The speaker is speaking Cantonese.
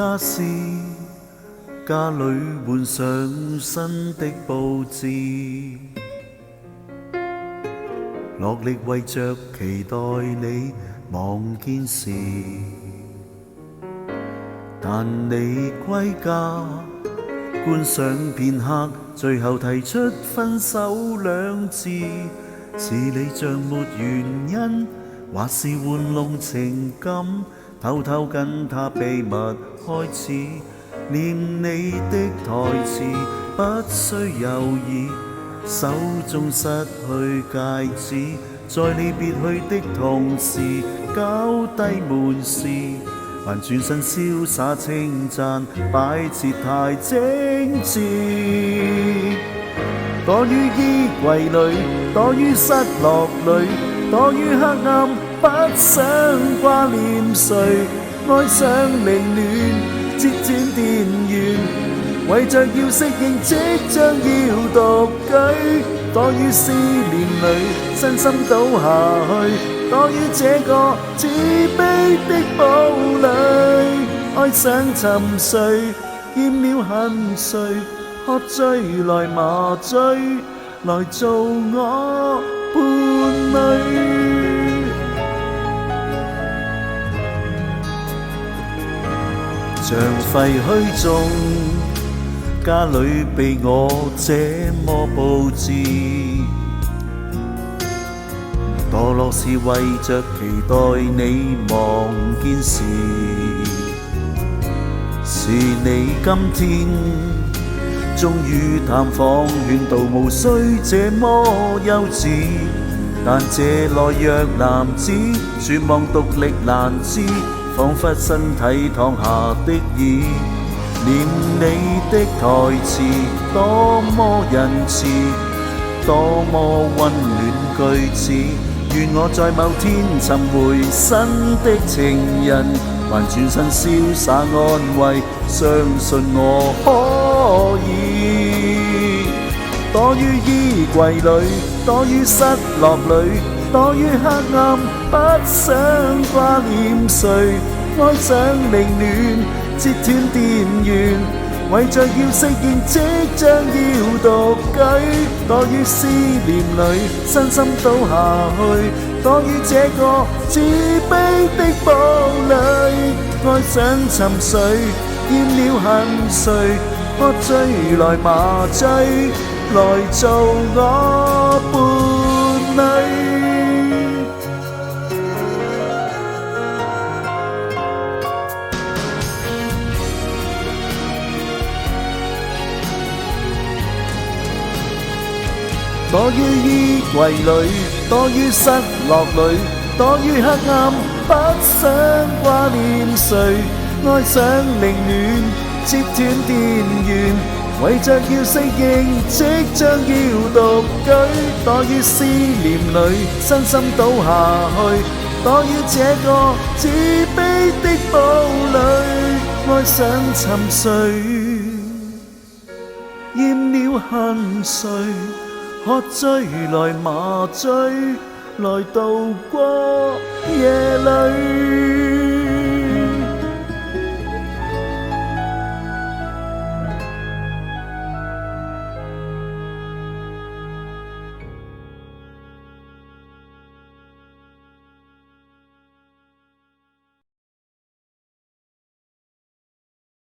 家事，家裏換上新的佈置，落力為着期待你望見時，但你歸家觀賞片刻，最後提出分手兩字，是你像沒原因，或是玩弄情感，偷偷跟他秘密開始念你的台詞，不需猶豫，手中失去戒指，在你別去的同時搞低門事，還轉身瀟灑稱讚，擺設太精緻，躲於衣櫃裏，躲於失落裏，躲於黑暗，不想掛念誰，愛上凌亂，截斷電源，為着要適應即將要獨居，躲於思念裏，身心倒下去，躲於這個自卑的堡壘，愛上沉睡，厭了恨誰，喝醉來麻醉，來做我伴侶。像廢墟中，家裏被我這麼佈置，墮落是為着期待你望見時，是你今天終於探訪，勸導無需這麼幼稚，但這懦弱男子絕望獨力難支，彷彿身體躺下的椅，念你的台詞多麼仁慈，多麼溫暖句子，願我在某天尋回新的情人，還轉身瀟灑安慰，相信我可以，躲於衣櫃裏，躲於失落裏，躲於黑暗，不想掛念誰，愛上凌亂，截斷電源，為着要適應即將要獨居，躲於思念裏，身心倒下去，躲於這個自卑的堡壘，愛上沉睡，厭了恨誰，喝醉來麻醉，來做我伴侶。躲於衣櫃裏，躲於失落裏，躲於黑暗，不想掛念誰，愛上凌亂，截斷電源，為着要適應即將要獨居，躲於思念裏，身心倒下去，躲於這個自卑的堡壘，愛上沉睡，厭了恨誰，喝醉來麻醉，來渡過夜裏。